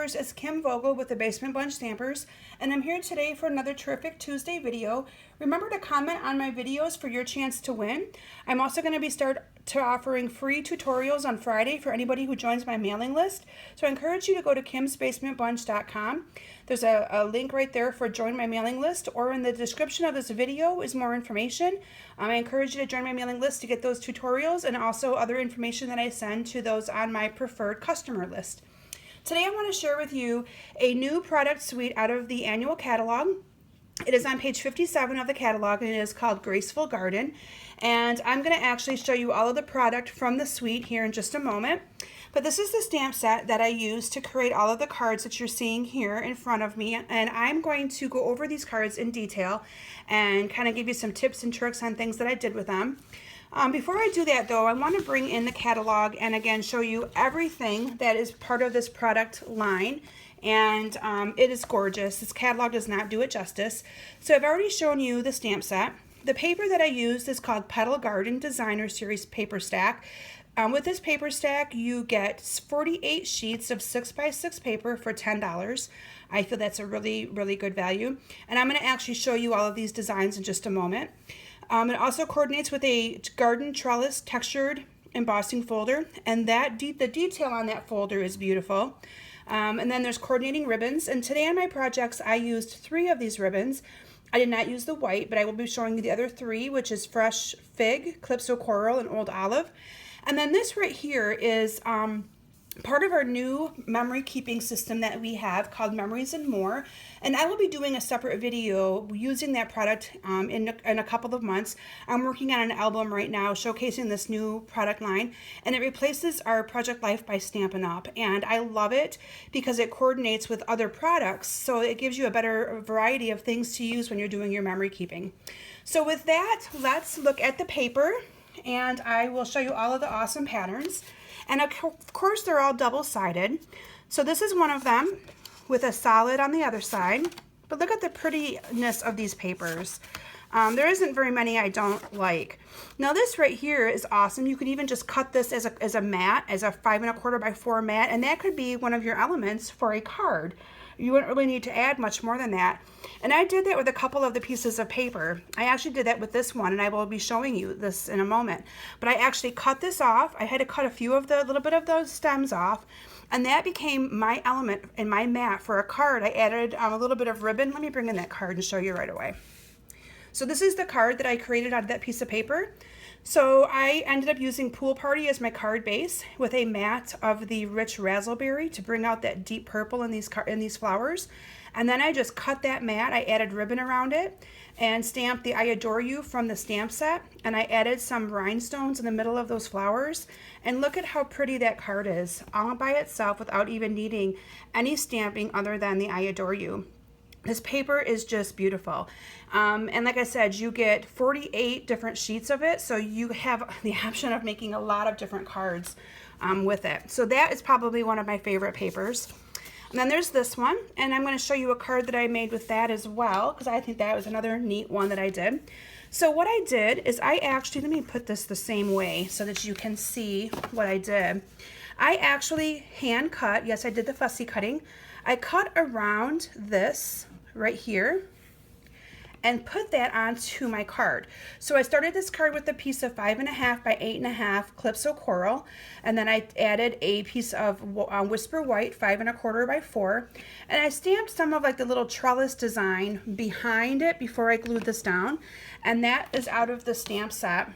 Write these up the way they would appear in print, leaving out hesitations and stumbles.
Stampers, it's Kim Vogel with the Basement Bunch Stampers, and I'm here today for another terrific Tuesday video. Remember to comment on my videos for your chance to win. I'm also going to be offering free tutorials on Friday for anybody who joins my mailing list. So I encourage you to go to kimsbasementbunch.com. There's a link right there for join my mailing list, or in the description of this video is more information. I encourage you to join my mailing list to get those tutorials and also other information that I send to those on my preferred customer list. Today I want to share with you a new product suite out of the annual catalog. It is on page 57 of the catalog, and it is called Graceful Garden. And I'm going to actually show you all of the product from the suite here in just a moment. But this is the stamp set that I used to create all of the cards that you're seeing here in front of me. And I'm going to go over these cards in detail and kind of give you some tips and tricks on things that I did with them. Before I do that though, I want to bring in the catalog and again show you everything that is part of this product line. And it is gorgeous. This catalog does not do it justice. So I've already shown you the stamp set. The paper that I used is called Petal Garden Designer Series paper stack. With this paper stack, you get 48 sheets of 6x6 paper for $10. I feel that's a really, really good value. And I'm going to actually show you all of these designs in just a moment. It also coordinates with a garden trellis textured embossing folder, and the detail on that folder is beautiful. And then there's coordinating ribbons, and today on my projects I used 3 of these ribbons. I did not use the white, but I will be showing you the other 3, which is Fresh Fig, Calypso Coral, and Old Olive. And then this right here is part of our new memory keeping system that we have called Memories and More. And I will be doing a separate video using that product in a couple of months. I'm working on an album right now showcasing this new product line, and it replaces our Project Life by Stampin Up. And I love it because it coordinates with other products, so it gives you a better variety of things to use when you're doing your memory keeping. So with that, let's look at the paper, and I will show you all of the awesome patterns. And of course they're all double-sided. So this is one of them with a solid on the other side. But look at the prettiness of these papers. There isn't very many I don't like. Now this right here is awesome. You could even just cut this as a mat, as a 5 1/4 by 4 mat, and that could be one of your elements for a card. You wouldn't really need to add much more than that. And I did that with a couple of the pieces of paper. I actually did that with this one, and I will be showing you this in a moment. But I actually cut this off. I had to cut a little bit of those stems off, and that became my element in my mat for a card. I added a little bit of ribbon. Let me bring in that card and show you right away. So this is the card that I created out of that piece of paper. So I ended up using Pool Party as my card base with a mat of the rich raspberry to bring out that deep purple in these flowers. And then I just cut that mat. I added ribbon around it and stamped the I Adore You from the stamp set. And I added some rhinestones in the middle of those flowers. And look at how pretty that card is all by itself without even needing any stamping other than the I Adore You. This paper is just beautiful. And like I said, you get 48 different sheets of it, so you have the option of making a lot of different cards with it. So that is probably one of my favorite papers. And then there's this one, and I'm going to show you a card that I made with that as well, because I think that was another neat one that I did. So what I did is let me put this the same way so that you can see what I did. I actually hand cut, yes, I did the fussy cutting. I cut around this right here and put that onto my card. So I started this card with a piece of 5 1/2 by 8 1/2 Calypso Coral, and then I added a piece of Whisper White 5 1/4 by 4, and I stamped some of like the little trellis design behind it before I glued this down, and that is out of the stamp set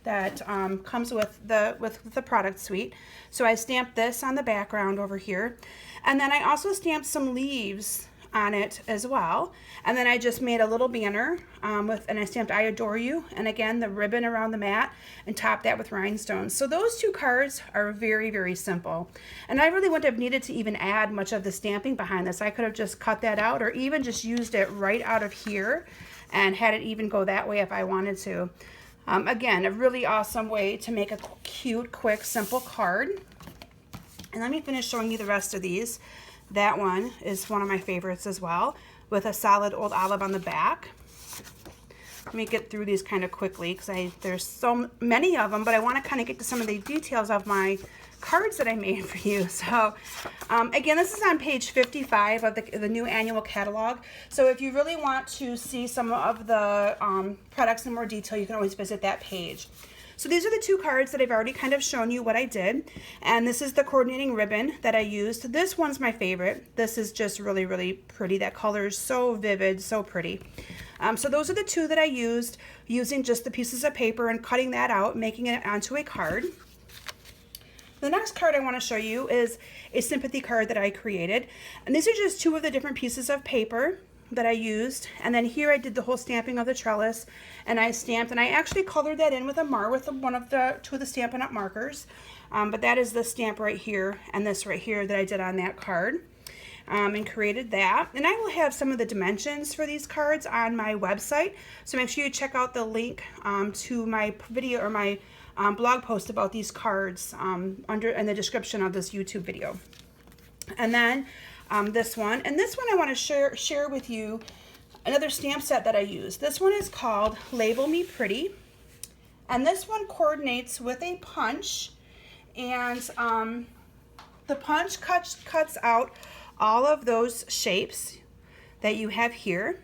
that comes with the product suite. So I stamped this on the background over here, and then I also stamped some leaves on it as well, and then I just made a little banner and I stamped I Adore You, and again the ribbon around the mat, and topped that with rhinestones. So those 2 cards are very, very simple, and I really wouldn't have needed to even add much of the stamping behind this. I could have just cut that out, or even just used it right out of here and had it even go that way if I wanted to. Again, a really awesome way to make a cute, quick, simple card. And let me finish showing you the rest of these. That one is one of my favorites as well, with a solid Old Olive on the back. let me get through these kind of quickly because there's so many of them, but I want to kind of get to some of the details of my cards that I made for you. So again, this is on page 55 of the new annual catalog. So if you really want to see some of the products in more detail, you can always visit that page. So these are the two cards that I've already kind of shown you what I did. And this is the coordinating ribbon that I used. This one's my favorite. This is just really, really pretty. That color is so vivid, so pretty. So those are the two that I used, using just the pieces of paper and cutting that out, making it onto a card. The next card I want to show you is a sympathy card that I created. And these are just two of the different pieces of paper that I used. And then here I did the whole stamping of the trellis, and I stamped, and I actually colored that in with two of the Stampin' Up markers. But that is the stamp right here and this right here that I did on that card. And created that. And I will have some of the dimensions for these cards on my website, so make sure you check out the link to my video or my blog post about these cards in the description of this YouTube video. And then this one I want to share with you another stamp set that I use. This one is called Label Me Pretty, and this one coordinates with a punch, and the punch cuts out all of those shapes that you have here.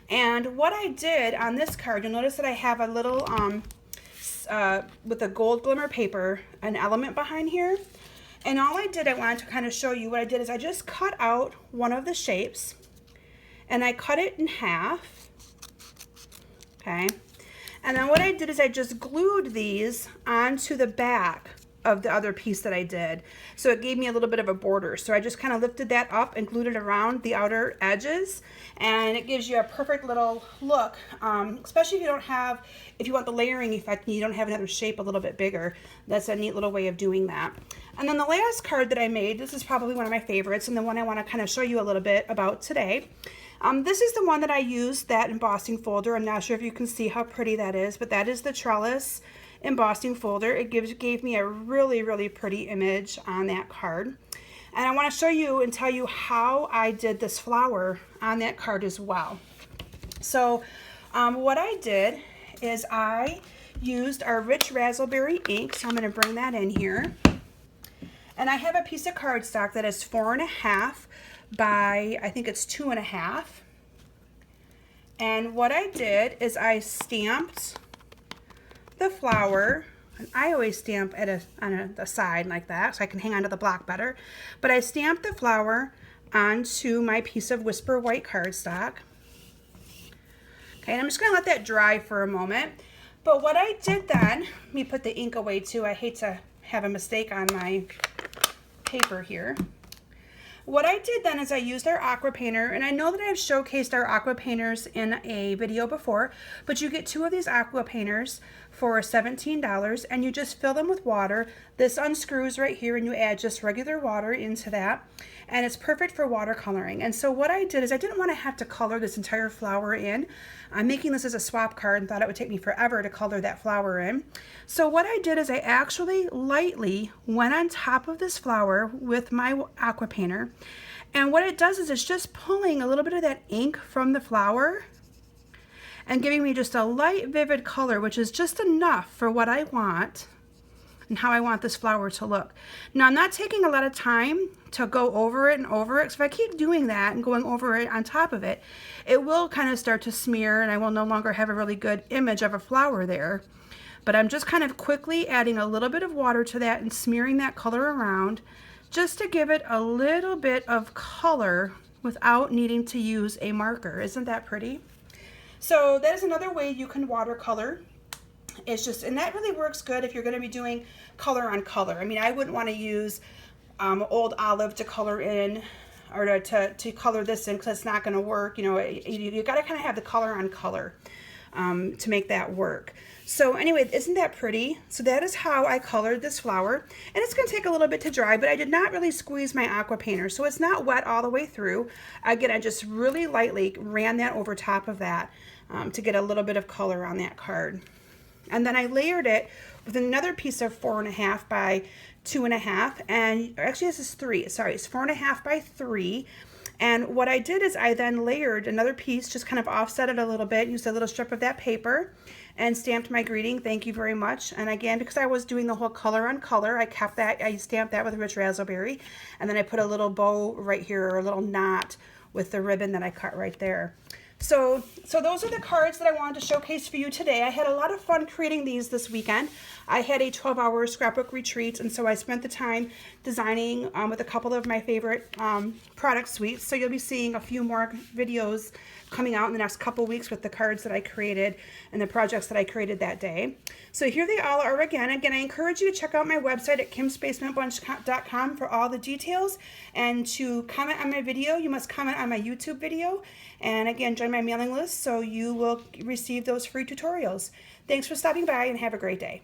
And what I did on this card, you'll notice that I have a little with a gold glimmer paper, an element behind here. And all I did, I wanted to kind of show you what I did is I just cut out one of the shapes and I cut it in half. Okay. And then what I did is I just glued these onto the back of the other piece that I did. So it gave me a little bit of a border. So I just kind of lifted that up and glued it around the outer edges, and it gives you a perfect little look, especially if you want the layering effect and you don't have another shape a little bit bigger. That's a neat little way of doing that. And then the last card that I made, this is probably one of my favorites and the one I want to kind of show you a little bit about today. This is the one that I used, that embossing folder. I'm not sure if you can see how pretty that is, but that is the Trellis embossing folder. It gave me a really, really pretty image on that card. And I want to show you and tell you how I did this flower on that card as well. So what I did is I used our rich raspberry ink. So I'm going to bring that in here. And I have a piece of cardstock that is 4.5 by, I think it's 2.5. And what I did is I stamped the flower, and I always stamp on the side like that so I can hang onto the block better, but I stamped the flower onto my piece of Whisper White cardstock. Okay, and I'm just going to let that dry for a moment. But what I did then, let me put the ink away too, I hate to have a mistake on my paper here. What I did then is I used our Aqua painter, and I know that I've showcased our Aqua painters in a video before, but you get two of these Aqua painters for $17, and you just fill them with water. This unscrews right here, and you add just regular water into that, and it's perfect for watercoloring. And so what I did is I didn't want to have to color this entire flower in. I'm making this as a swap card and thought it would take me forever to color that flower in. So what I did is I actually lightly went on top of this flower with my Aqua painter, and what it does is it's just pulling a little bit of that ink from the flower and giving me just a light vivid color, which is just enough for what I want and how I want this flower to look. Now I'm not taking a lot of time to go over it and over it, so if I keep doing that and going over it on top of it, it will kind of start to smear and I will no longer have a really good image of a flower there. But I'm just kind of quickly adding a little bit of water to that and smearing that color around just to give it a little bit of color without needing to use a marker. Isn't that pretty? So that is another way you can watercolor. It's just, and that really works good if you're going to be doing color on color. I mean, I wouldn't want to use old olive to color in, or to color this in, because it's not going to work. You know, you got to kind of have the color on color to make that work. So anyway, isn't that pretty? So that is how I colored this flower, and it's going to take a little bit to dry, but I did not really squeeze my Aqua painter, so it's not wet all the way through. Again, I just really lightly ran that over top of that to get a little bit of color on that card. And then I layered it with another piece of 4.5 by 2.5, and actually this is 3, sorry, it's 4.5 by 3. And what I did is I then layered another piece, just kind of offset it a little bit, used a little strip of that paper, and stamped my greeting, thank you very much. And again, because I was doing the whole color on color, I kept that, I stamped that with rich raspberry, and then I put a little bow right here, or a little knot with the ribbon that I cut right there. So those are the cards that I wanted to showcase for you today. I had a lot of fun creating these this weekend. I had a 12-hour scrapbook retreat, and so I spent the time designing with a couple of my favorite product suites. So you'll be seeing a few more videos coming out in the next couple weeks with the cards that I created and the projects that I created that day. So here they all are again. Again, I encourage you to check out my website at kimsbasementbunch.com for all the details, and to comment on my video, you must comment on my YouTube video, and again, join my mailing list so you will receive those free tutorials. Thanks for stopping by and have a great day.